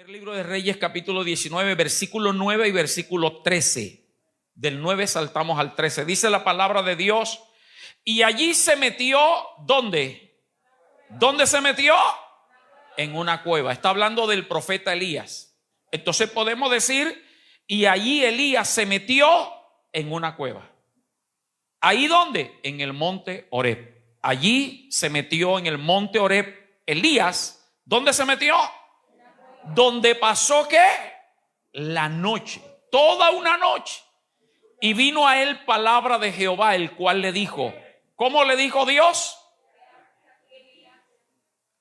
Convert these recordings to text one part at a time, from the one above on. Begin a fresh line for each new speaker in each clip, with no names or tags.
Primer libro de Reyes, capítulo 19, versículo 9 y versículo 13. Del 9 saltamos al 13. Dice la palabra de Dios: y allí se metió, ¿dónde? ¿Dónde se metió? En una cueva. Está hablando del profeta Elías. Entonces podemos decir, y allí Elías se metió en una cueva. ¿Ahí dónde? En el monte Horeb. Allí se metió en el monte Horeb Elías. ¿Dónde se metió? Donde pasó ¿qué? La noche, toda una noche. Y vino a él palabra de Jehová, el cual le dijo. ¿Cómo le dijo Dios?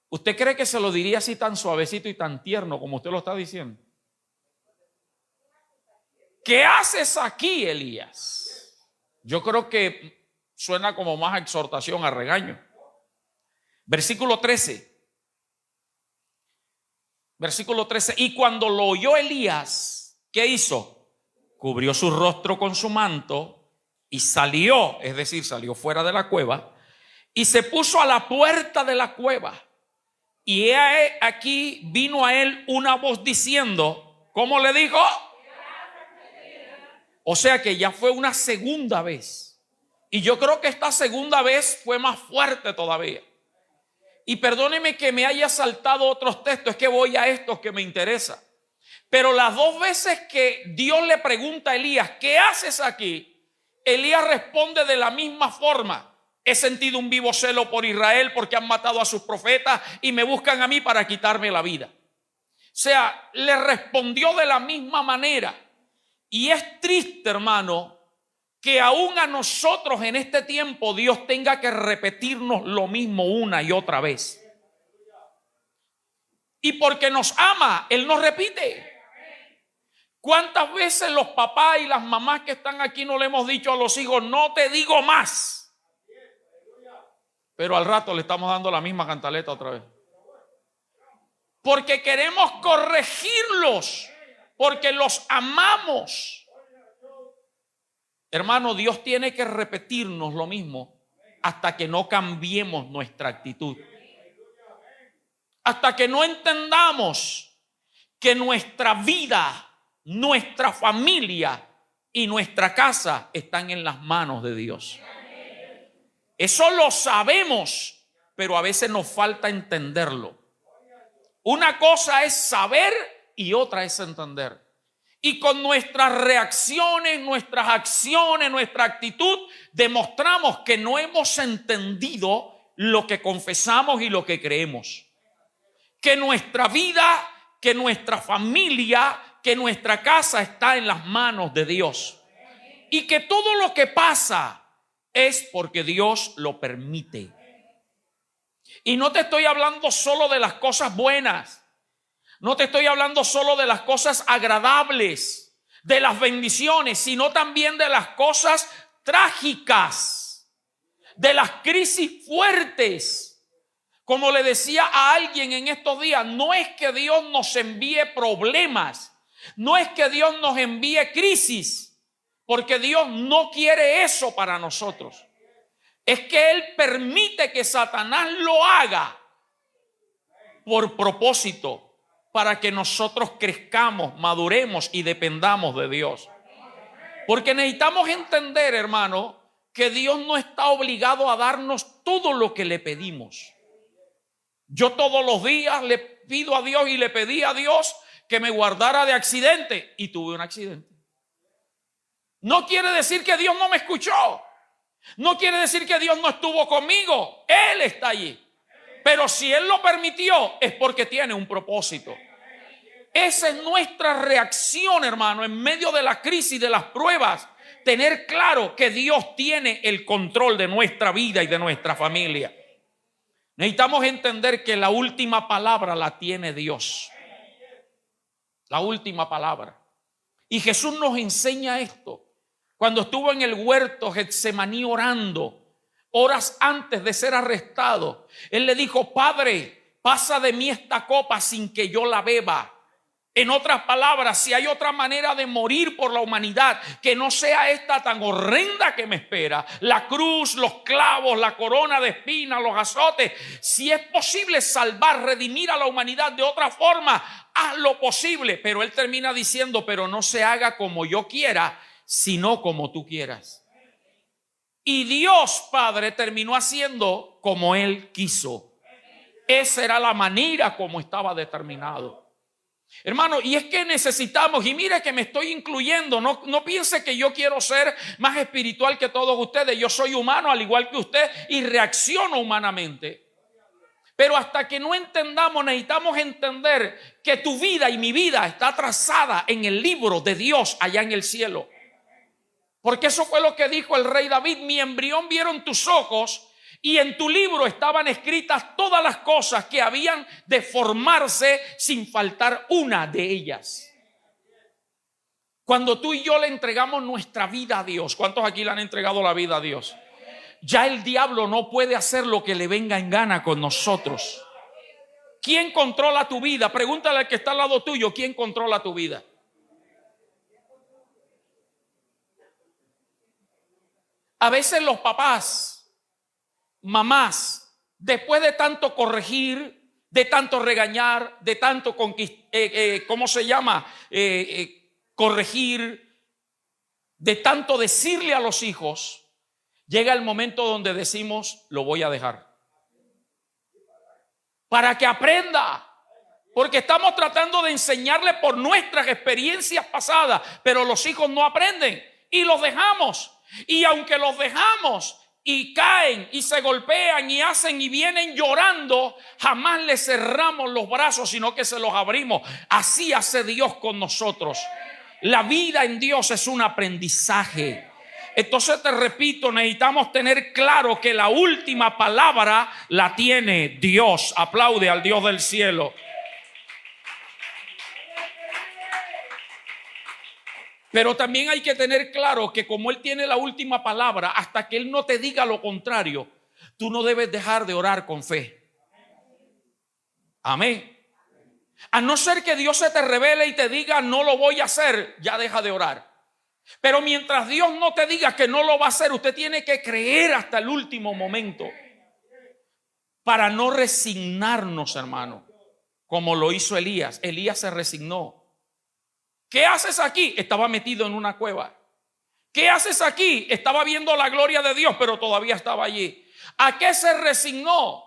¿Usted cree que se lo diría así tan suavecito y tan tierno como usted lo está diciendo? ¿Qué haces aquí, Elías? Yo creo que suena como más exhortación a regaño. Versículo 13. Versículo 13. Y cuando lo oyó Elías, ¿qué hizo? Cubrió su rostro con su manto y salió, es decir, salió fuera de la cueva y se puso a la puerta de la cueva. Y aquí vino a él una voz diciendo, ¿cómo le dijo? O sea que ya fue una segunda vez. Y yo creo que esta segunda vez fue más fuerte todavía. Y perdóneme que me haya saltado otros textos, es que voy a estos que me interesan. Pero las dos veces que Dios le pregunta a Elías, ¿qué haces aquí? Elías responde de la misma forma. He sentido un vivo celo por Israel porque han matado a sus profetas y me buscan a mí para quitarme la vida. O sea, le respondió de la misma manera. Y es triste, hermano, que aún a nosotros en este tiempo Dios tenga que repetirnos lo mismo una y otra vez. Y porque nos ama, Él nos repite. ¿Cuántas veces los papás y las mamás que están aquí no le hemos dicho a los hijos, no te digo más? Pero al rato le estamos dando la misma cantaleta otra vez. Porque queremos corregirlos, porque los amamos. Hermano, Dios tiene que repetirnos lo mismo hasta que no cambiemos nuestra actitud. Hasta que no entendamos que nuestra vida, nuestra familia y nuestra casa están en las manos de Dios. Eso lo sabemos, pero a veces nos falta entenderlo. Una cosa es saber y otra es entender. Y con nuestras reacciones, nuestras acciones, nuestra actitud, demostramos que no hemos entendido lo que confesamos y lo que creemos. Que nuestra vida, que nuestra familia, que nuestra casa está en las manos de Dios. Y que todo lo que pasa es porque Dios lo permite. Y no te estoy hablando solo de las cosas buenas. No te estoy hablando solo de las cosas agradables, de las bendiciones, sino también de las cosas trágicas, de las crisis fuertes. Como le decía a alguien en estos días, no es que Dios nos envíe problemas, no es que Dios nos envíe crisis, porque Dios no quiere eso para nosotros. Es que Él permite que Satanás lo haga por propósito, para que nosotros crezcamos, maduremos y dependamos de Dios. Porque necesitamos entender, hermano, que Dios no está obligado a darnos todo lo que le pedimos. Yo todos los días le pido a Dios y le pedí a Dios que me guardara de accidente y tuve un accidente. No quiere decir que Dios no me escuchó. No quiere decir que Dios no estuvo conmigo. Él está allí. Pero si Él lo permitió es porque tiene un propósito. Esa es nuestra reacción, hermano, en medio de la crisis, de las pruebas. Tener claro que Dios tiene el control de nuestra vida y de nuestra familia. Necesitamos entender que la última palabra la tiene Dios. La última palabra. Y Jesús nos enseña esto. Cuando estuvo en el huerto Getsemaní orando, horas antes de ser arrestado, Él le dijo, Padre, pasa de mí esta copa sin que yo la beba. En otras palabras, si hay otra manera de morir por la humanidad que no sea esta tan horrenda que me espera, la cruz, los clavos, la corona de espinas, los azotes, si es posible salvar, redimir a la humanidad de otra forma, haz lo posible. Pero él termina diciendo, pero no se haga como yo quiera, sino como tú quieras. Y Dios Padre terminó haciendo como él quiso. Esa era la manera como estaba determinado. Hermano, y es que necesitamos, y mire que me estoy incluyendo, no piense que yo quiero ser más espiritual que todos ustedes. Yo soy humano al igual que usted y reacciono humanamente. Pero hasta que no entendamos, necesitamos entender que tu vida y mi vida está trazada en el libro de Dios allá en el cielo. Porque eso fue lo que dijo el rey David: mi embrión vieron tus ojos, y en tu libro estaban escritas todas las cosas que habían de formarse sin faltar una de ellas. Cuando tú y yo le entregamos nuestra vida a Dios, ¿cuántos aquí le han entregado la vida a Dios? Ya el diablo no puede hacer lo que le venga en gana con nosotros. ¿Quién controla tu vida? Pregúntale al que está al lado tuyo, ¿quién controla tu vida? A veces los papás, mamás, después de tanto corregir, de tanto regañar, de tanto corregir, de tanto decirle a los hijos, llega el momento donde decimos, lo voy a dejar. Para que aprenda. Porque estamos tratando de enseñarle por nuestras experiencias pasadas, pero los hijos no aprenden y los dejamos. Y aunque los dejamos y caen y se golpean y hacen y vienen llorando, jamás les cerramos los brazos, sino que se los abrimos. Así hace Dios con nosotros. La vida en Dios es un aprendizaje. Entonces te repito, necesitamos tener claro que la última palabra la tiene Dios. Aplaude al Dios del cielo. Pero también hay que tener claro que como Él tiene la última palabra, hasta que Él no te diga lo contrario, tú no debes dejar de orar con fe. Amén. A no ser que Dios se te revele y te diga no lo voy a hacer, ya deja de orar. Pero mientras Dios no te diga que no lo va a hacer, usted tiene que creer hasta el último momento para no resignarnos, hermano, como lo hizo Elías. Elías se resignó. ¿Qué haces aquí? Estaba metido en una cueva. ¿Qué haces aquí? Estaba viendo la gloria de Dios, pero todavía estaba allí. ¿A qué se resignó?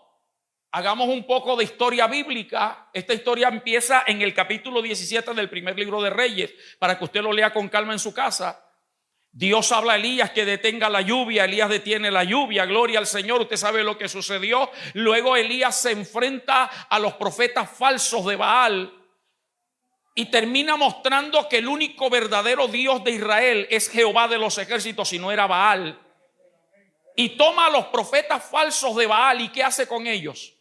Hagamos un poco de historia bíblica. Esta historia empieza en el capítulo 17 del primer libro de Reyes, para que usted lo lea con calma en su casa. Dios habla a Elías que detenga la lluvia. Elías detiene la lluvia, gloria al Señor. Usted sabe lo que sucedió. Luego Elías se enfrenta a los profetas falsos de Baal y termina mostrando que el único verdadero Dios de Israel es Jehová de los ejércitos, y no era Baal. Y toma a los profetas falsos de Baal, ¿y qué hace con ellos?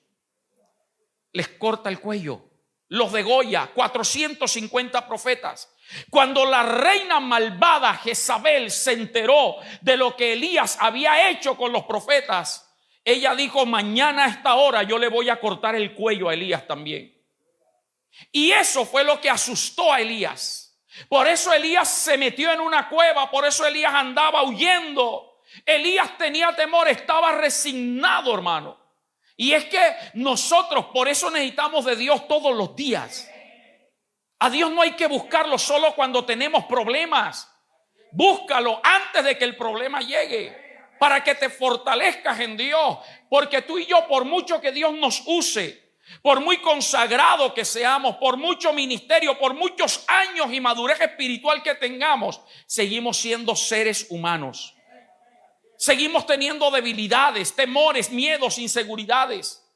Les corta el cuello, los degolla. 450 profetas. Cuando la reina malvada Jezabel se enteró de lo que Elías había hecho con los profetas, ella dijo: mañana a esta hora yo le voy a cortar el cuello a Elías también. Y eso fue lo que asustó a Elías. Por eso Elías se metió en una cueva. Por eso Elías andaba huyendo. Elías tenía temor, estaba resignado, hermano. Y es que nosotros por eso necesitamos de Dios todos los días. A Dios no hay que buscarlo solo cuando tenemos problemas. Búscalo antes de que el problema llegue, para que te fortalezcas en Dios. Porque tú y yo, por mucho que Dios nos use, por muy consagrado que seamos, por mucho ministerio, por muchos años y madurez espiritual que tengamos, seguimos siendo seres humanos. Seguimos teniendo debilidades, temores, miedos, inseguridades.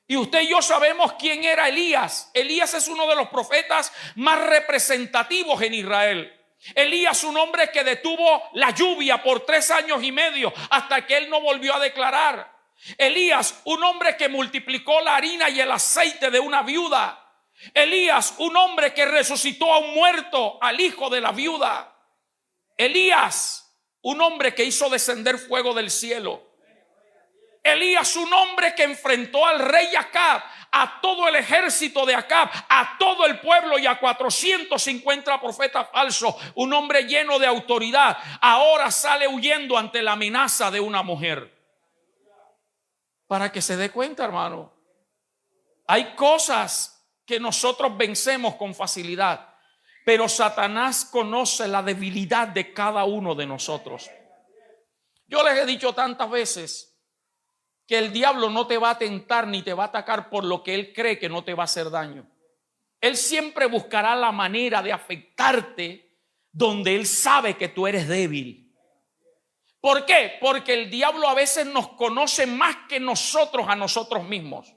Y usted y yo sabemos quién era Elías. Elías es uno de los profetas más representativos en Israel. Elías, un hombre que detuvo la lluvia por 3 años y medio hasta que él no volvió a declarar. Elías, un hombre que multiplicó la harina y el aceite de una viuda. Elías, un hombre que resucitó a un muerto, al hijo de la viuda. Elías, un hombre que hizo descender fuego del cielo. Elías, un hombre que enfrentó al rey Acab, a todo el ejército de Acab, a todo el pueblo y a 450 profetas falsos, un hombre lleno de autoridad, ahora sale huyendo ante la amenaza de una mujer. Para que se dé cuenta, hermano, hay cosas que nosotros vencemos con facilidad, pero Satanás conoce la debilidad de cada uno de nosotros. Yo les he dicho tantas veces que el diablo no te va a tentar ni te va a atacar por lo que él cree que no te va a hacer daño. Él siempre buscará la manera de afectarte donde él sabe que tú eres débil. ¿Por qué? Porque el diablo a veces nos conoce más que nosotros a nosotros mismos.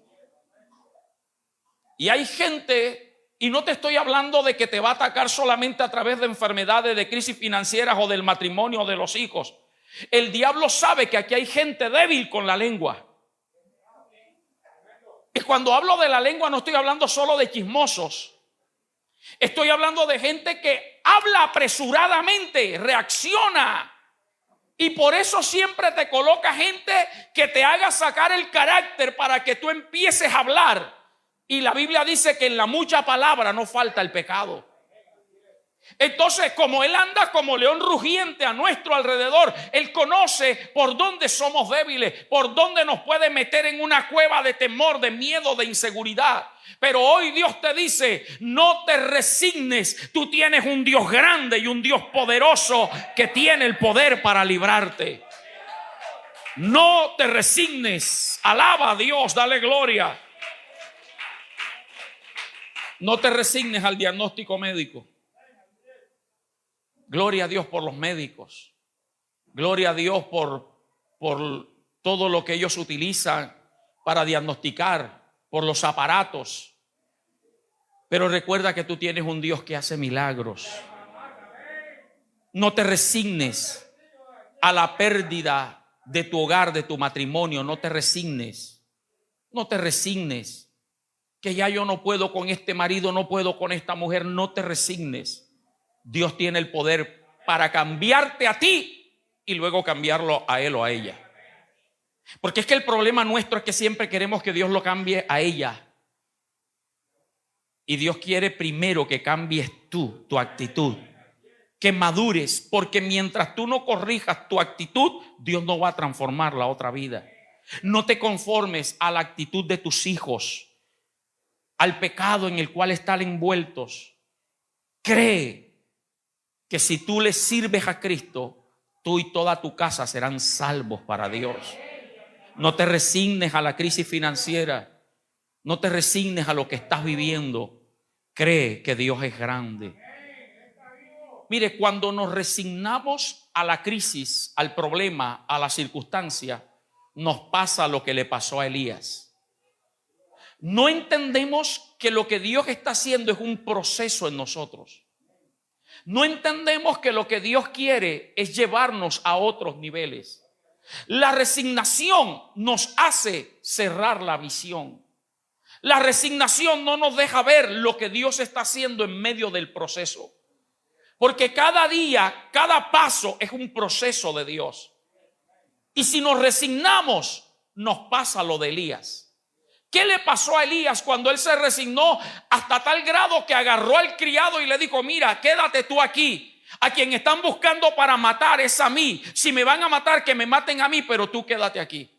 Y hay gente, y no te estoy hablando de que te va a atacar solamente a través de enfermedades, de crisis financieras o del matrimonio o de los hijos. El diablo sabe que aquí hay gente débil con la lengua. Y cuando hablo de la lengua no estoy hablando solo de chismosos. Estoy hablando de gente que habla apresuradamente, reacciona. Y por eso siempre te coloca gente que te haga sacar el carácter para que tú empieces a hablar. Y la Biblia dice que en la mucha palabra no falta el pecado. Entonces, como él anda como león rugiente a nuestro alrededor, él conoce por dónde somos débiles, por dónde nos puede meter en una cueva de temor, de miedo, de inseguridad. Pero hoy Dios te dice, no te resignes. Tú tienes un Dios grande y un Dios poderoso que tiene el poder para librarte. No te resignes. Alaba a Dios, dale gloria. No te resignes al diagnóstico médico. Gloria a Dios por los médicos. Gloria a Dios por todo lo que ellos utilizan para diagnosticar, por los aparatos. Pero recuerda que tú tienes un Dios que hace milagros. No te resignes a la pérdida de tu hogar, de tu matrimonio. No te resignes. No te resignes. Que ya yo no puedo con este marido, no puedo con esta mujer. No te resignes. Dios tiene el poder para cambiarte a ti y luego cambiarlo a él o a ella. Porque es que el problema nuestro es que siempre queremos que Dios lo cambie a ella. Y Dios quiere primero que cambies tú, tu actitud. Que madures, porque mientras tú no corrijas tu actitud, Dios no va a transformar la otra vida. No te conformes a la actitud de tus hijos, al pecado en el cual están envueltos. Cree que si tú le sirves a Cristo, tú y toda tu casa serán salvos para Dios. No te resignes a la crisis financiera. No te resignes a lo que estás viviendo. Cree que Dios es grande. Mire, cuando nos resignamos a la crisis, al problema, a la circunstancia, nos pasa lo que le pasó a Elías. No entendemos que lo que Dios está haciendo es un proceso en nosotros. No entendemos que lo que Dios quiere es llevarnos a otros niveles. La resignación nos hace cerrar la visión. La resignación no nos deja ver lo que Dios está haciendo en medio del proceso. Porque cada día, cada paso es un proceso de Dios. Y si nos resignamos, nos pasa lo de Elías. ¿Qué le pasó a Elías cuando él se resignó hasta tal grado que agarró al criado y le dijo: mira, quédate tú aquí. A quien están buscando para matar es a mí. Si me van a matar, que me maten a mí, pero tú quédate aquí.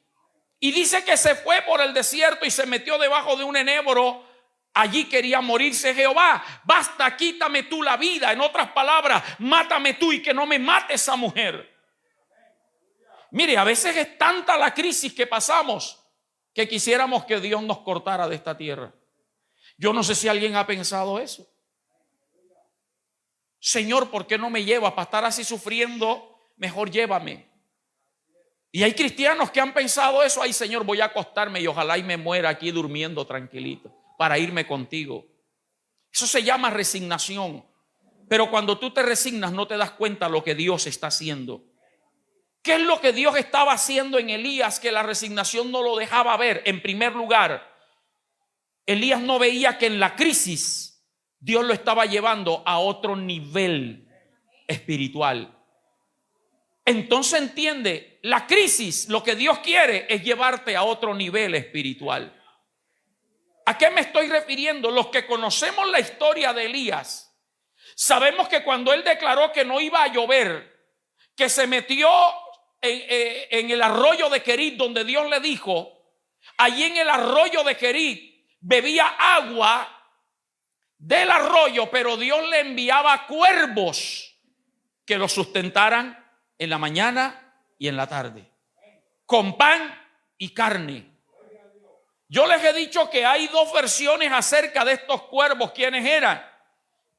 Y dice que se fue por el desierto y se metió debajo de un enebro. Allí quería morirse. Jehová, basta, quítame tú la vida. En otras palabras, mátame tú y que no me mate esa mujer. Mire, a veces es tanta la crisis que pasamos que quisiéramos que Dios nos cortara de esta tierra. Yo no sé si alguien ha pensado eso. Señor, ¿por qué no me llevas? Para estar así sufriendo, mejor llévame. Y hay cristianos que han pensado eso. Ay, Señor, voy a acostarme y ojalá y me muera aquí durmiendo tranquilito para irme contigo. Eso se llama resignación. Pero cuando tú te resignas no te das cuenta lo que Dios está haciendo. ¿Qué es lo que Dios estaba haciendo en Elías que la resignación no lo dejaba ver? En primer lugar, Elías no veía que en la crisis Dios lo estaba llevando a otro nivel espiritual. Entonces entiende, la crisis, lo que Dios quiere es llevarte a otro nivel espiritual. ¿A qué me estoy refiriendo? Los que conocemos la historia de Elías, sabemos que cuando él declaró que no iba a llover, que se metió en el arroyo de Querit, donde Dios le dijo, allí en el arroyo de Querit bebía agua del arroyo, pero Dios le enviaba cuervos que lo sustentaran en la mañana y en la tarde, con pan y carne. Yo les he dicho que hay dos versiones acerca de estos cuervos. ¿Quiénes eran?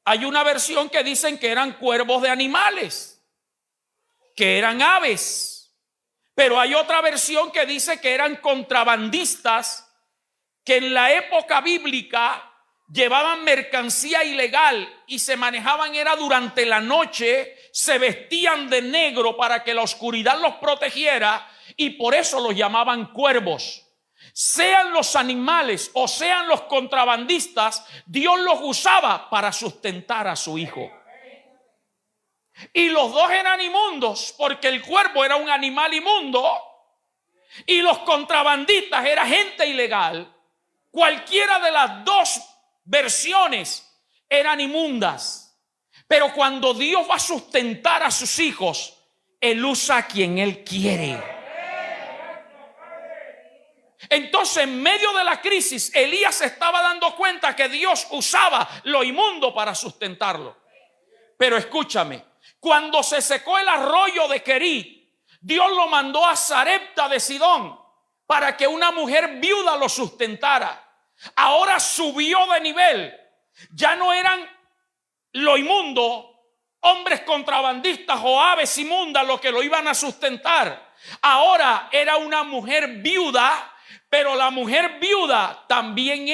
Hay una versión que dicen que eran cuervos de animales, que eran aves. Pero hay otra versión que dice que eran contrabandistas que en la época bíblica llevaban mercancía ilegal y se manejaban era durante la noche, se vestían de negro para que la oscuridad los protegiera y por eso los llamaban cuervos. Sean los animales o sean los contrabandistas, Dios los usaba para sustentar a su hijo. Y los dos eran inmundos, porque el cuervo era un animal inmundo y los contrabandistas era gente ilegal. Cualquiera de las dos versiones eran inmundas. Pero cuando Dios va a sustentar a sus hijos, Él usa a quien Él quiere. Entonces, en medio de la crisis, Elías se estaba dando cuenta que Dios usaba lo inmundo para sustentarlo. Pero escúchame, cuando se secó el arroyo de Querit, Dios lo mandó a Sarepta de Sidón para que una mujer viuda lo sustentara. Ahora subió de nivel. Ya no eran lo inmundo, hombres contrabandistas o aves inmundas los que lo iban a sustentar. Ahora era una mujer viuda, pero la mujer viuda también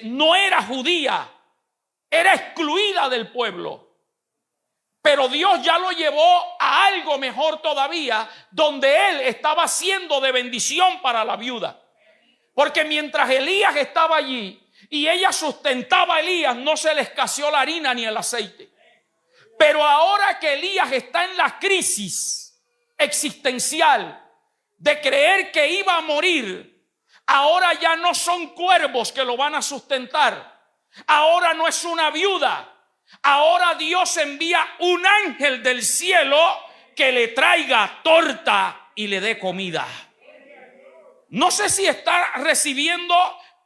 no era judía, era excluida del pueblo. Pero Dios ya lo llevó a algo mejor todavía, donde Él estaba siendo de bendición para la viuda. Porque mientras Elías estaba allí y ella sustentaba a Elías, no se le escaseó la harina ni el aceite. Pero ahora que Elías está en la crisis existencial de creer que iba a morir, ahora ya no son cuervos que lo van a sustentar. Ahora no es una viuda. Ahora Dios envía un ángel del cielo que le traiga torta y le dé comida. No sé si está recibiendo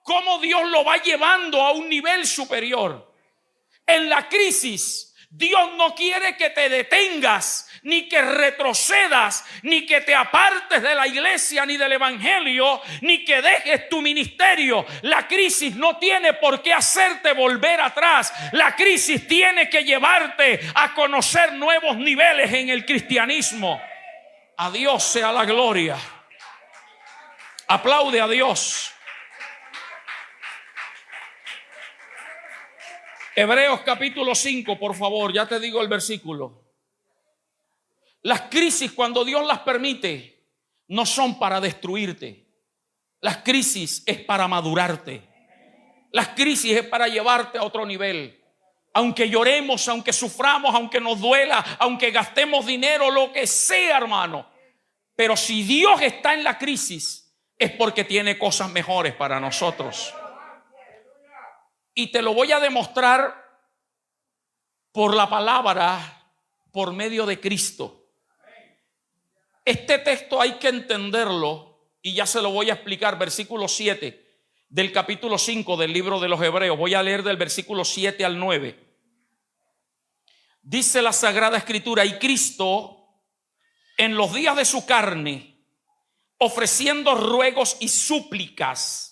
cómo Dios lo va llevando a un nivel superior. En la crisis, Dios no quiere que te detengas, ni que retrocedas, ni que te apartes de la iglesia, ni del evangelio, ni que dejes tu ministerio. La crisis no tiene por qué hacerte volver atrás. La crisis tiene que llevarte a conocer nuevos niveles en el cristianismo. A Dios sea la gloria. Aplaude a Dios. Hebreos capítulo 5, por favor, ya te digo el versículo. Las crisis, cuando Dios las permite, no son para destruirte. Las crisis es para madurarte. Las crisis es para llevarte a otro nivel. Aunque lloremos, aunque suframos, aunque nos duela, aunque gastemos dinero, lo que sea, hermano. Pero si Dios está en la crisis, es porque tiene cosas mejores para nosotros. Y te lo voy a demostrar por la palabra, por medio de Cristo. Este texto hay que entenderlo y ya se lo voy a explicar. Versículo 7 del capítulo 5 del libro de los Hebreos. Voy a leer del versículo 7 al 9. Dice la Sagrada Escritura: y Cristo, en los días de su carne, ofreciendo ruegos y súplicas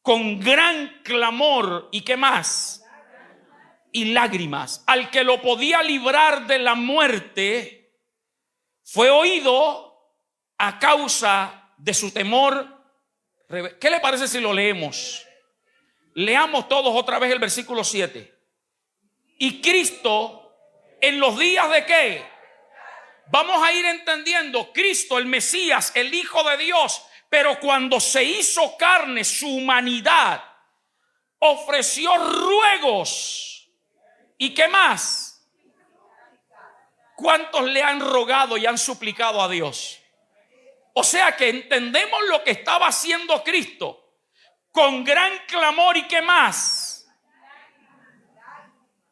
con gran clamor, ¿y qué más? Y lágrimas, al que lo podía librar de la muerte, fue oído a causa de su temor. ¿Qué le parece si lo leemos? Leamos todos otra vez el versículo 7. Y Cristo, en los días de ¿qué? Vamos a ir entendiendo. Cristo, el Mesías, el Hijo de Dios, pero cuando se hizo carne, su humanidad, ofreció ruegos. ¿Y qué más? ¿Cuántos le han rogado y han suplicado a Dios? O sea que entendemos lo que estaba haciendo Cristo con gran clamor. ¿Y qué más?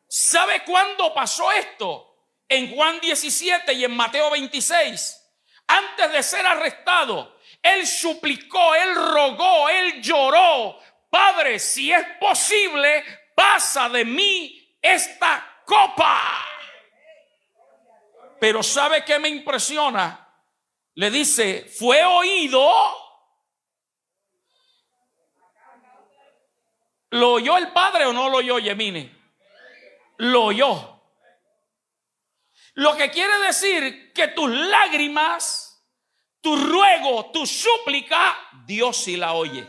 ¿Sabe cuándo pasó esto? En Juan 17 y en Mateo 26. Antes de ser arrestado, Él suplicó, Él rogó, Él lloró: Padre, si es posible, pasa de mí esta copa. Pero ¿sabe qué me impresiona? Le dice: ¿fue oído? ¿Lo oyó el Padre o no lo oyó Yemine? Lo oyó. Lo que quiere decir que tus lágrimas, tu ruego, tu súplica, Dios sí la oye.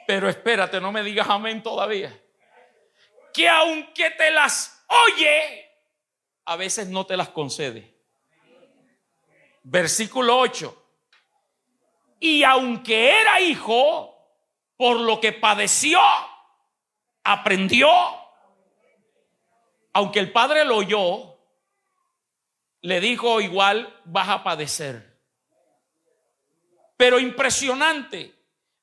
Pero espérate, no me digas amén todavía. Que aunque te las oye, a veces no te las concede. Versículo 8. Y aunque era hijo, por lo que padeció, aprendió. Aunque el padre lo oyó, le dijo: igual vas a padecer. Pero impresionante,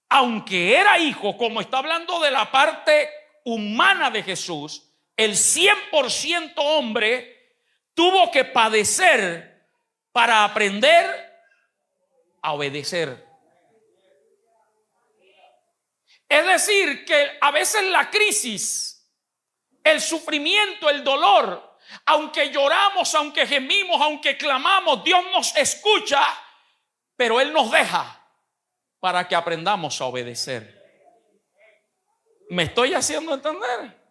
aunque era hijo, como está hablando de la parte humana de Jesús, el 100% hombre tuvo que padecer para aprender a obedecer. Es decir, que a veces la crisis, el sufrimiento, el dolor, aunque lloramos, aunque gemimos, aunque clamamos, Dios nos escucha, pero Él nos deja para que aprendamos a obedecer. ¿Me estoy haciendo entender?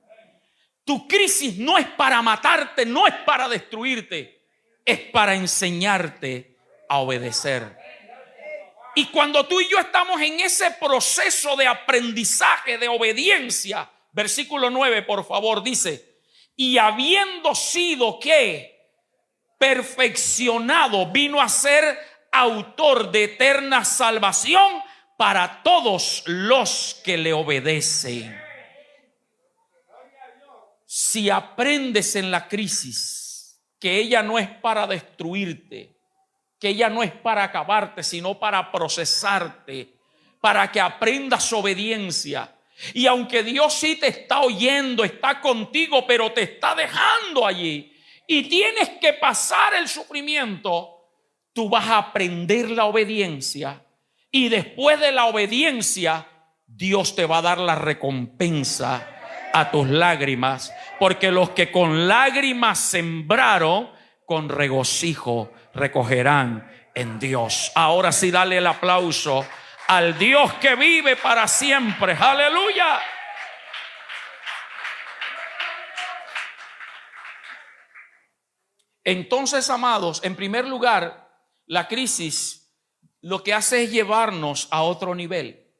Tu crisis no es para matarte, no es para destruirte, es para enseñarte a obedecer. Y cuando tú y yo estamos en ese proceso de aprendizaje, de obediencia, versículo 9, por favor, dice: y habiendo sido ¿qué? Perfeccionado, vino a ser autor de eterna salvación para todos los que le obedecen. Si aprendes en la crisis que ella no es para destruirte, que ella no es para acabarte, sino para procesarte, para que aprendas obediencia. Y aunque Dios sí te está oyendo, está contigo, pero te está dejando allí y tienes que pasar el sufrimiento, tú vas a aprender la obediencia, y después de la obediencia Dios te va a dar la recompensa a tus lágrimas, porque los que con lágrimas sembraron, con regocijo recogerán en Dios. Ahora sí, dale el aplauso al Dios que vive para siempre. Aleluya. Entonces, amados, en primer lugar, la crisis lo que hace es llevarnos a otro nivel.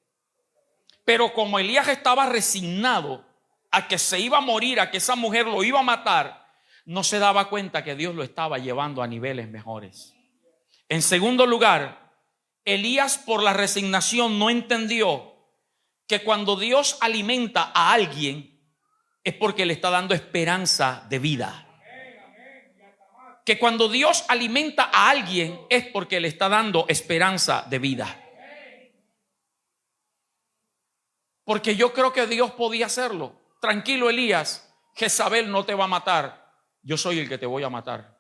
Pero como Elías estaba resignado a que se iba a morir, a que esa mujer lo iba a matar, no se daba cuenta que Dios lo estaba llevando a niveles mejores. En segundo lugar, Elías, por la resignación, no entendió que cuando Dios alimenta a alguien es porque le está dando esperanza de vida. Que cuando Dios alimenta a alguien es porque le está dando esperanza de vida. Porque yo creo que Dios podía hacerlo. Tranquilo, Elías, Jezabel no te va a matar. Yo soy el que te voy a matar.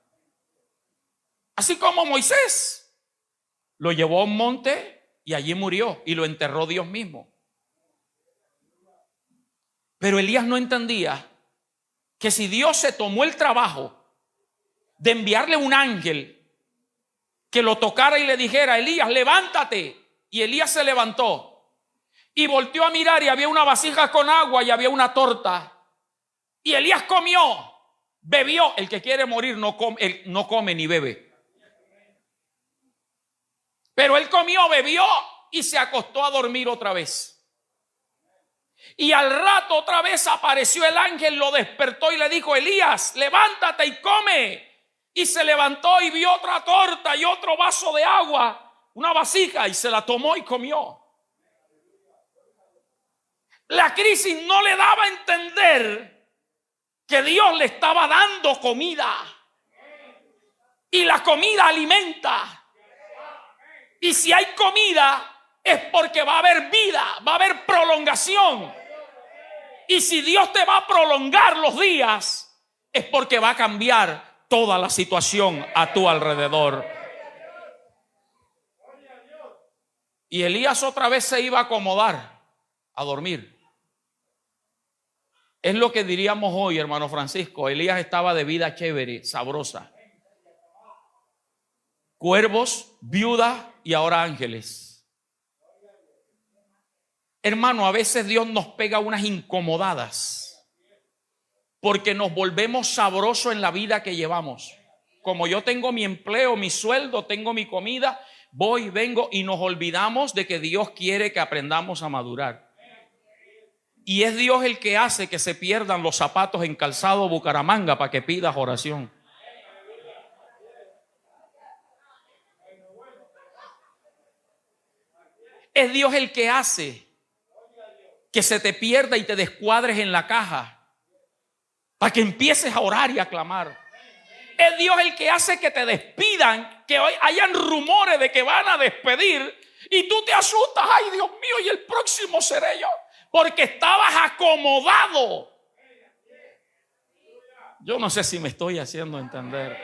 Así como Moisés lo llevó a un monte y allí murió y lo enterró Dios mismo. Pero Elías no entendía que si Dios se tomó el trabajo de enviarle un ángel que lo tocara y le dijera: Elías, levántate. Y Elías se levantó y volteó a mirar y había una vasija con agua y había una torta. Y Elías comió, bebió. El que quiere morir no come ni bebe. Pero él comió, bebió y se acostó a dormir otra vez. Y al rato otra vez apareció el ángel, lo despertó y le dijo: Elías, levántate y come. Y se levantó y vio otra torta y otro vaso de agua, una vasija, y se la tomó y comió. La crisis no le daba a entender que Dios le estaba dando comida. Y la comida alimenta. Y si hay comida es porque va a haber vida, va a haber prolongación. Y si Dios te va a prolongar los días, es porque va a cambiar toda la situación a tu alrededor. Y Elías otra vez se iba a acomodar, a dormir. Es lo que diríamos hoy, hermano Francisco. Elías estaba de vida chévere, sabrosa. Cuervos, viuda y ahora ángeles. Hermano, a veces Dios nos pega unas incomodadas porque nos volvemos sabrosos en la vida que llevamos. Como yo tengo mi empleo, mi sueldo, tengo mi comida, voy, vengo y nos olvidamos de que Dios quiere que aprendamos a madurar. Y es Dios el que hace que se pierdan los zapatos en Calzado Bucaramanga para que pidas oración. Es Dios el que hace que se te pierda y te descuadres en la caja para que empieces a orar y a clamar. Es Dios el que hace que te despidan, que hoy hayan rumores de que van a despedir y tú te asustas. Ay, Dios mío, y el próximo seré yo, porque estabas acomodado. Yo no sé si me estoy haciendo entender.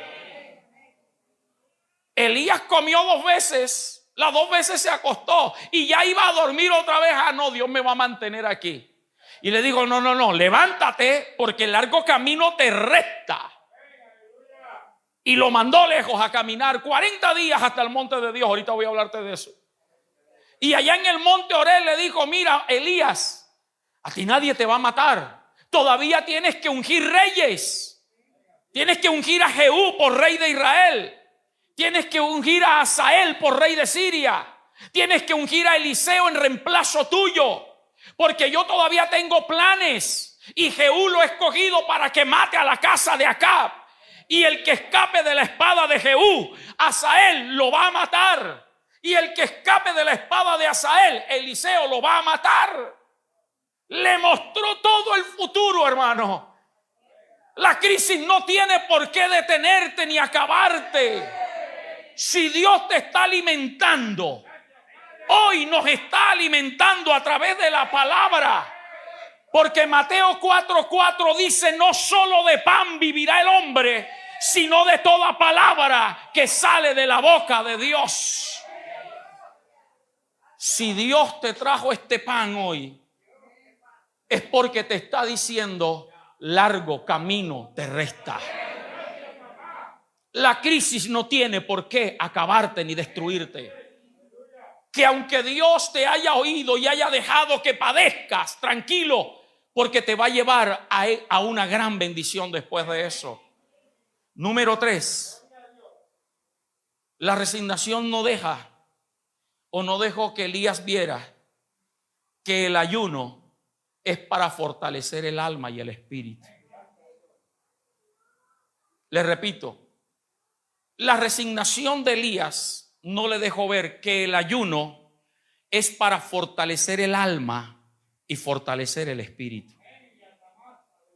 Elías comió 2 veces. Las 2 veces se acostó y ya iba a dormir otra vez. Ah, no, Dios me va a mantener aquí. Y le digo, no, levántate porque el largo camino te resta. Y lo mandó lejos a caminar 40 días hasta el monte de Dios. Ahorita voy a hablarte de eso. Y allá en el monte Oreb le dijo, mira, Elías, a ti nadie te va a matar. Todavía tienes que ungir reyes. Tienes que ungir a Jehú por rey de Israel. Tienes que ungir a Hazael por rey de Siria. Tienes que ungir a Eliseo en reemplazo tuyo. Porque yo todavía tengo planes. Y Jehú lo he escogido para que mate a la casa de Acab. Y el que escape de la espada de Jehú, Hazael lo va a matar. Y el que escape de la espada de Hazael, Eliseo lo va a matar. Le mostró todo el futuro, hermano. La crisis no tiene por qué detenerte ni acabarte. Si Dios te está alimentando, hoy nos está alimentando a través de la palabra. Porque Mateo 4:4 dice, no solo de pan vivirá el hombre, sino de toda palabra que sale de la boca de Dios. Si Dios te trajo este pan hoy, es porque te está diciendo, largo camino te resta. La crisis no tiene por qué acabarte ni destruirte. Que aunque Dios te haya oído y haya dejado que padezcas, tranquilo, porque te va a llevar a una gran bendición después de eso. Número 3. La resignación no dejó que Elías viera que el ayuno es para fortalecer el alma y el espíritu. Le repito, la resignación de Elías no le dejó ver que el ayuno es para fortalecer el alma y fortalecer el espíritu.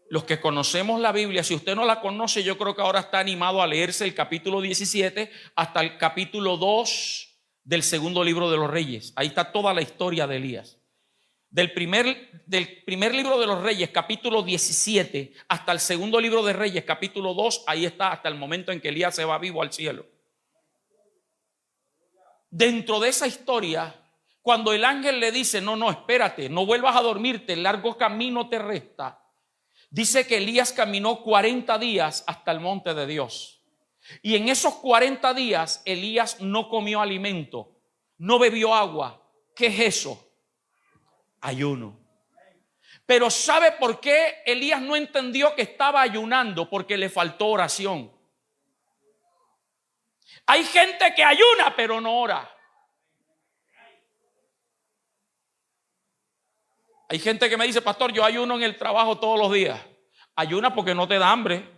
Los que conocemos la Biblia, si usted no la conoce, yo creo que ahora está animado a leerse el capítulo 17 hasta el capítulo 2 del segundo libro de los Reyes. Ahí está toda la historia de Elías. Del primer libro de los Reyes, capítulo 17, hasta el segundo libro de Reyes, capítulo 2, ahí está hasta el momento en que Elías se va vivo al cielo. Dentro de esa historia, cuando el ángel le dice, no, espérate, no vuelvas a dormirte, el largo camino te resta. Dice que Elías caminó 40 días hasta el monte de Dios. Y en esos 40 días, Elías no comió alimento, no bebió agua. ¿Qué es eso? Ayuno. Pero ¿sabe por qué Elías no entendió que estaba ayunando? Porque le faltó oración. Hay gente que ayuna pero no ora. Hay gente que me dice, pastor, yo ayuno en el trabajo todos los días. Ayuna porque no te da hambre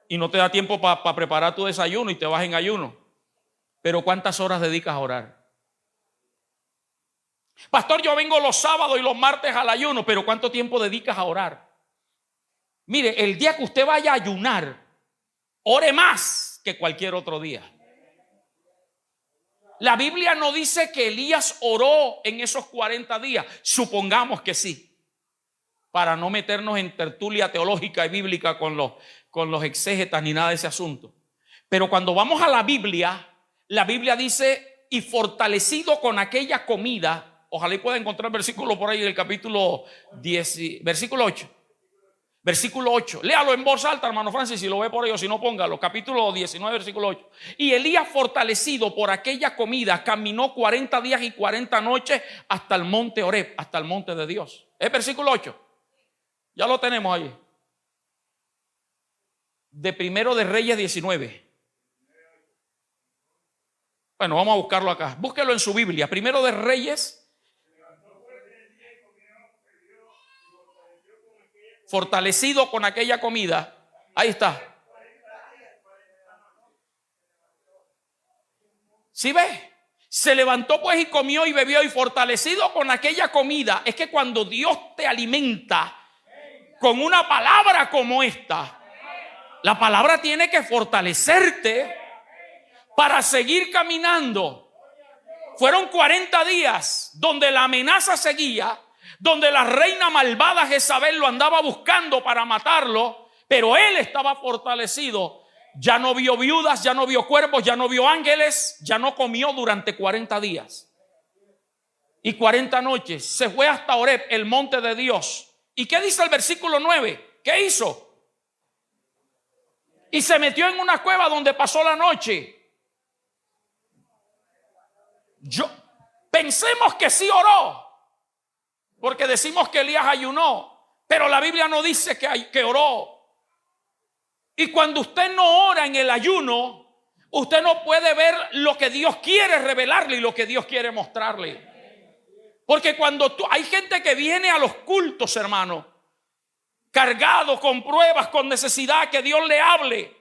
y no te da tiempo para preparar tu desayuno y te vas en ayuno. Pero ¿cuántas horas dedicas a orar? Pastor, yo vengo los sábados y los martes al ayuno, pero ¿cuánto tiempo dedicas a orar? Mire, el día que usted vaya a ayunar, ore más más que cualquier otro día. La Biblia no dice que Elías oró en esos 40 días. Supongamos que sí, para no meternos en tertulia teológica y bíblica con los exégetas ni nada de ese asunto. Pero cuando vamos a la Biblia dice, y fortalecido con aquella comida, ojalá y pueda encontrar el versículo por ahí del capítulo 10, versículo 8. Versículo 8, léalo en voz alta, hermano Francis, si lo ve por ahí o si no, póngalo. Capítulo 19, versículo 8. Y Elías, fortalecido por aquella comida, caminó 40 días y 40 noches hasta el monte Horeb, hasta el monte de Dios. Es versículo 8. Ya lo tenemos ahí. De Primero de Reyes 19. Bueno, vamos a buscarlo acá. Búsquelo en su Biblia. Primero de Reyes. Fortalecido con aquella comida. Ahí está. ¿Sí ve? Se levantó pues y comió y bebió, y fortalecido con aquella comida. Es que cuando Dios te alimenta con una palabra como esta, la palabra tiene que fortalecerte para seguir caminando. Fueron 40 días donde la amenaza seguía, donde la reina malvada Jezabel lo andaba buscando para matarlo, pero él estaba fortalecido. Ya no vio viudas, ya no vio cuervos, ya no vio ángeles, ya no comió durante 40 días y 40 noches. Se fue hasta Horeb, el monte de Dios. ¿Y qué dice el versículo 9? ¿Qué hizo? Y se metió en una cueva donde pasó la noche. Pensemos que sí oró, porque decimos que Elías ayunó, pero la Biblia no dice que oró. Y cuando usted no ora en el ayuno, usted no puede ver lo que Dios quiere revelarle y lo que Dios quiere mostrarle. Porque cuando hay gente que viene a los cultos, hermano, cargado con pruebas, con necesidad, que Dios le hable,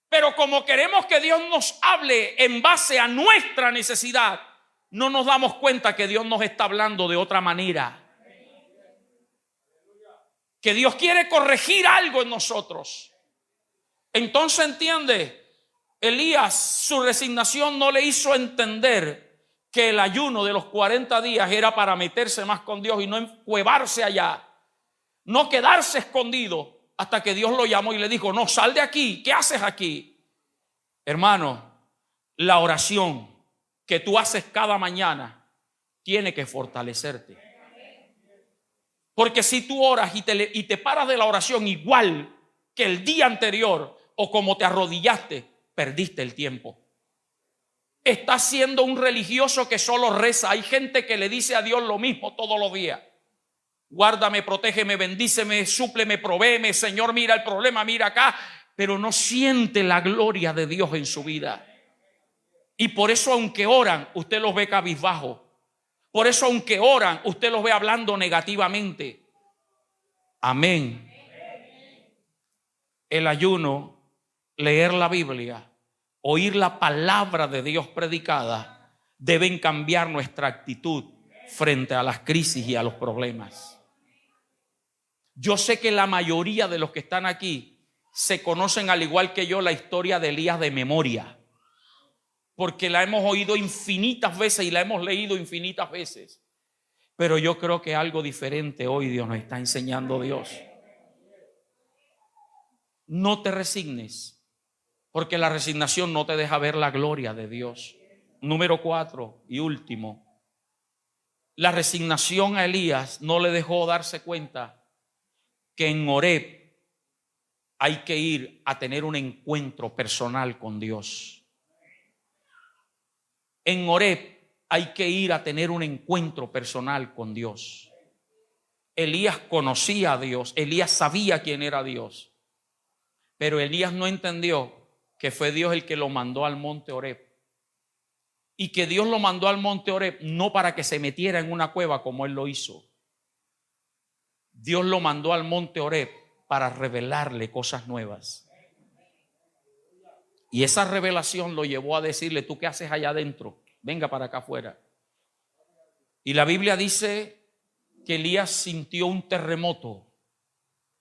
pero como queremos que Dios nos hable en base a nuestra necesidad, no nos damos cuenta que Dios nos está hablando de otra manera. Que Dios quiere corregir algo en nosotros. Entonces entiende, Elías, su resignación no le hizo entender que el ayuno de los 40 días era para meterse más con Dios y no encuevarse allá, no quedarse escondido hasta que Dios lo llamó y le dijo: no, sal de aquí, ¿qué haces aquí? Hermano, la oración que tú haces cada mañana tiene que fortalecerte. Porque si tú oras y te paras de la oración igual que el día anterior, o como te arrodillaste, perdiste el tiempo. Estás siendo un religioso que solo reza. Hay gente que le dice a Dios lo mismo todos los días: guárdame, protégeme, bendíceme, súpleme, provéeme, Señor, mira el problema, mira acá. Pero no siente la gloria de Dios en su vida. Y por eso, aunque oran, usted los ve cabizbajo. Por eso, aunque oran, usted los ve hablando negativamente. Amén. El ayuno, leer la Biblia, oír la palabra de Dios predicada, deben cambiar nuestra actitud frente a las crisis y a los problemas. Yo sé que la mayoría de los que están aquí se conocen, al igual que yo, la historia de Elías de memoria, porque la hemos oído infinitas veces y la hemos leído infinitas veces. Pero yo creo que algo diferente hoy Dios nos está enseñando. Dios, no te resignes, porque la resignación no te deja ver la gloria de Dios. Número 4 y último, la resignación a Elías no le dejó darse cuenta que en Horeb hay que ir a tener un encuentro personal con Dios. En Horeb hay que ir a tener un encuentro personal con Dios. Elías conocía a Dios, Elías sabía quién era Dios, pero Elías no entendió que fue Dios el que lo mandó al monte Horeb, y que Dios lo mandó al monte Horeb no para que se metiera en una cueva como él lo hizo. Dios lo mandó al monte Horeb para revelarle cosas nuevas. Y esa revelación lo llevó a decirle: ¿tú qué haces allá adentro? Venga para acá afuera. Y la Biblia dice que Elías sintió un terremoto,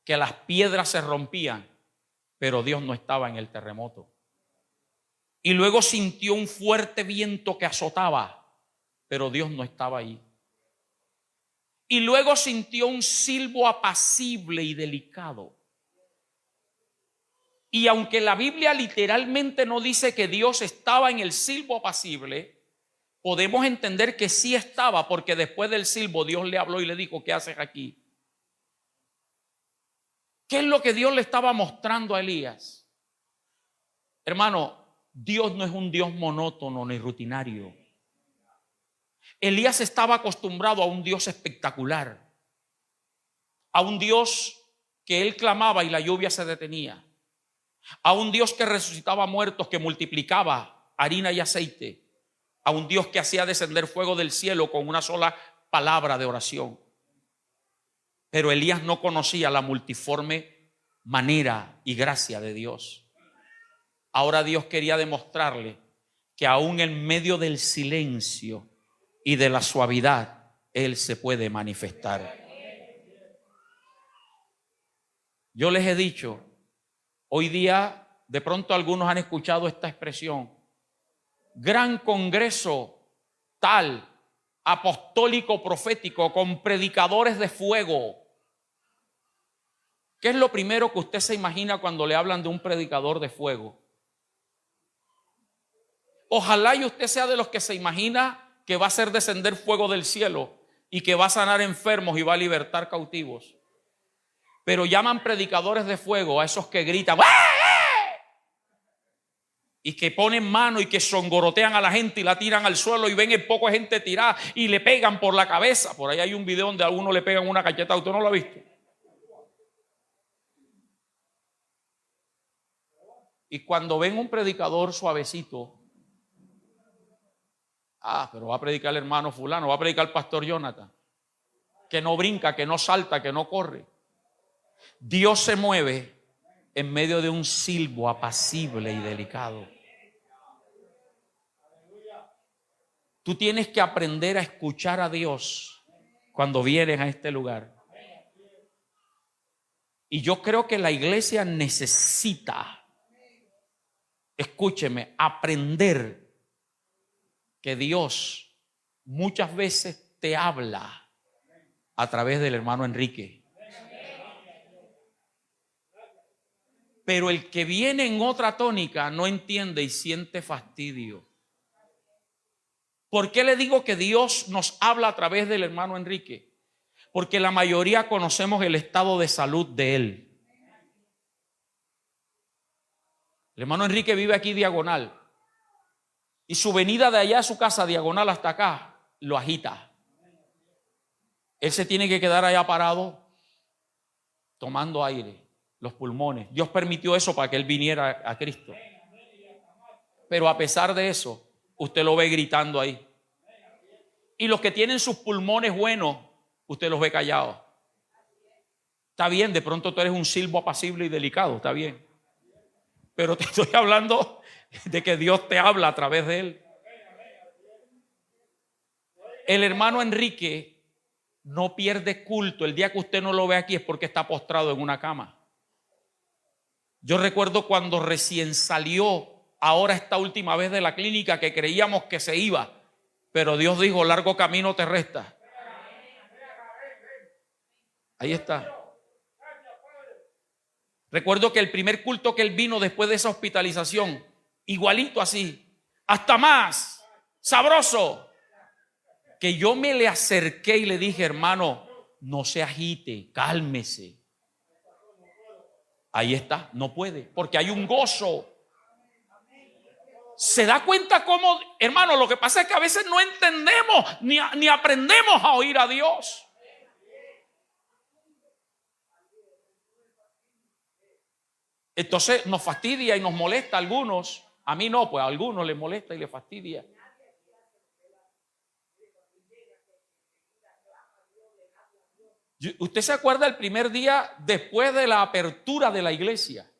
que las piedras se rompían, pero Dios no estaba en el terremoto. Y luego sintió un fuerte viento que azotaba, pero Dios no estaba ahí. Y luego sintió un silbo apacible y delicado. Y aunque la Biblia literalmente no dice que Dios estaba en el silbo apacible, podemos entender que sí estaba, porque después del silbo Dios le habló y le dijo: ¿qué haces aquí? ¿Qué es lo que Dios le estaba mostrando a Elías? Hermano, Dios no es un Dios monótono ni rutinario. Elías estaba acostumbrado a un Dios espectacular, a un Dios que él clamaba y la lluvia se detenía, a un Dios que resucitaba muertos, que multiplicaba harina y aceite, a un Dios que hacía descender fuego del cielo con una sola palabra de oración. Pero Elías no conocía la multiforme manera y gracia de Dios. Ahora Dios quería demostrarle que aún en medio del silencio y de la suavidad, Él se puede manifestar. Yo les he dicho, hoy día de pronto algunos han escuchado esta expresión: gran congreso tal, apostólico profético, con predicadores de fuego. ¿Qué es lo primero que usted se imagina cuando le hablan de un predicador de fuego? Ojalá y usted sea de los que se imagina que va a hacer descender fuego del cielo y que va a sanar enfermos y va a libertar cautivos. Pero llaman predicadores de fuego a esos que gritan y que ponen mano y que songorotean a la gente y la tiran al suelo y ven en poco gente tirada y le pegan por la cabeza. Por ahí hay un video donde a uno le pegan una cachetada. ¿Usted no lo ha visto? Y cuando ven un predicador suavecito, pero va a predicar el hermano fulano, va a predicar el pastor Jonathan, que no brinca, que no salta, que no corre. Dios se mueve en medio de un silbo apacible y delicado. Tú tienes que aprender a escuchar a Dios cuando vienes a este lugar. Y yo creo que la iglesia necesita, escúcheme, aprender que Dios muchas veces te habla a través del hermano Enrique. Pero el que viene en otra tónica no entiende y siente fastidio. ¿Por qué le digo que Dios nos habla a través del hermano Enrique? Porque la mayoría conocemos el estado de salud de él. El hermano Enrique vive aquí diagonal. Y su venida de allá a su casa diagonal hasta acá lo agita. Él se tiene que quedar allá parado tomando aire, los pulmones. Dios permitió eso para que él viniera a Cristo. Pero a pesar de eso, usted lo ve gritando ahí. Y los que tienen sus pulmones buenos, usted los ve callados. Está bien, de pronto tú eres un silbo apacible y delicado, está bien. Pero te estoy hablando de que Dios te habla a través de él. El hermano Enrique no pierde culto. El día que usted no lo ve aquí es porque está postrado en una cama. Yo recuerdo cuando recién salió, ahora esta última vez de la clínica, que creíamos que se iba, pero Dios dijo: largo camino te resta. Ahí está. Recuerdo que el primer culto que él vino después de esa hospitalización, igualito así, hasta más sabroso, que yo me le acerqué y le dije: hermano, no se agite, cálmese. Ahí está, no puede, porque hay un gozo. ¿Se da cuenta cómo, hermano? Lo que pasa es que a veces no entendemos ni aprendemos a oír a Dios. Entonces nos fastidia y nos molesta a algunos. A mí no, pues a algunos les molesta y les fastidia. ¿Usted se acuerda el primer día después de la apertura de la iglesia?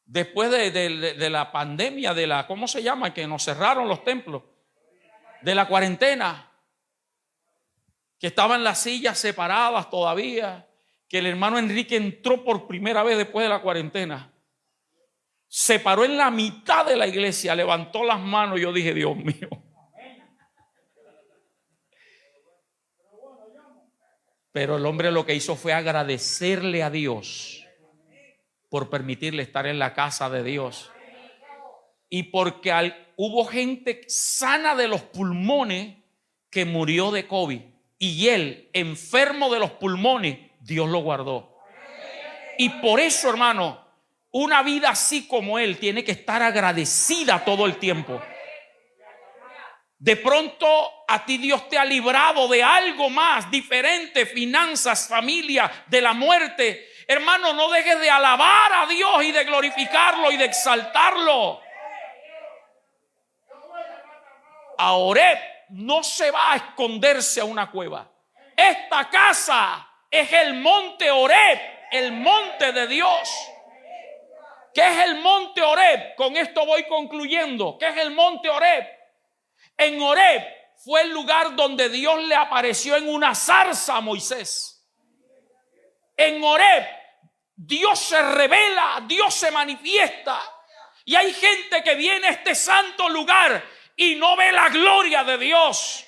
Después de la pandemia, de la, ¿cómo se llama? Que nos cerraron los templos. De la cuarentena. Que estaban las sillas separadas todavía. Que el hermano Enrique entró por primera vez después de la cuarentena. se paró en la mitad de la iglesia, levantó las manos. Yo dije, Dios mío. Pero el hombre lo que hizo fue agradecerle a Dios por permitirle estar en la casa de Dios. Y porque hubo gente sana de los pulmones que murió de COVID. Y él, enfermo de los pulmones, Dios lo guardó. Y por eso, hermano, una vida así como él tiene que estar agradecida todo el tiempo. De pronto a ti Dios te ha librado de algo más diferente, finanzas, familia, de la muerte. Hermano, no dejes de alabar a Dios y de glorificarlo y de exaltarlo. A Horeb no se va a esconderse a una cueva. Esta casa es el monte Horeb, el monte de Dios. ¿Qué es el monte Horeb? Con esto voy concluyendo. ¿Qué es el monte Horeb? En Horeb fue el lugar donde Dios le apareció en una zarza a Moisés. En Horeb Dios se revela, Dios se manifiesta. Y hay gente que viene a este santo lugar y no ve la gloria de Dios.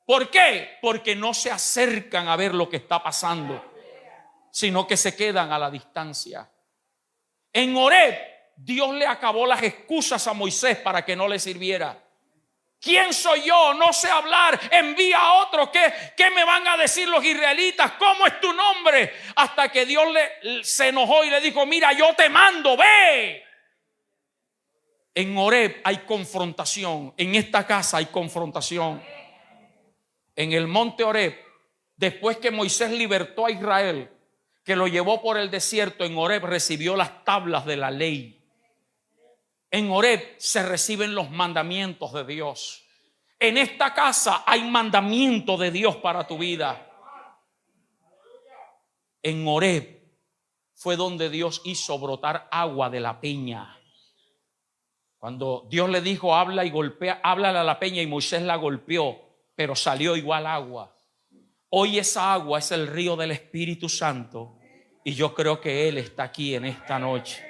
¿Por qué? Porque no se acercan a ver lo que está pasando, sino que se quedan a la distancia. En Horeb Dios le acabó las excusas a Moisés para que no le sirviera. ¿Quién soy yo? No sé hablar. Envía a otro. ¿Qué me van a decir los israelitas? ¿Cómo es tu nombre? Hasta que Dios se enojó y le dijo, mira, yo te mando, ve. En Horeb hay confrontación. En esta casa hay confrontación. En el monte Horeb, después que Moisés libertó a Israel, que lo llevó por el desierto, en Horeb recibió las tablas de la ley. En Horeb se reciben los mandamientos de Dios. En esta casa hay mandamiento de Dios para tu vida. En Horeb fue donde Dios hizo brotar agua de la peña. Cuando Dios le dijo, habla y golpea, háblale a la peña, y Moisés la golpeó, pero salió igual agua. Hoy esa agua es el río del Espíritu Santo, y yo creo que Él está aquí en esta noche.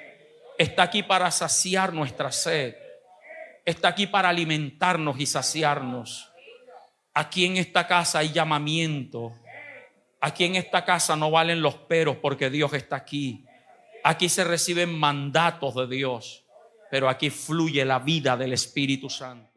Está aquí para saciar nuestra sed. Está aquí para alimentarnos y saciarnos. Aquí en esta casa hay llamamiento. Aquí en esta casa no valen los peros porque Dios está aquí. Aquí se reciben mandatos de Dios, pero aquí fluye la vida del Espíritu Santo.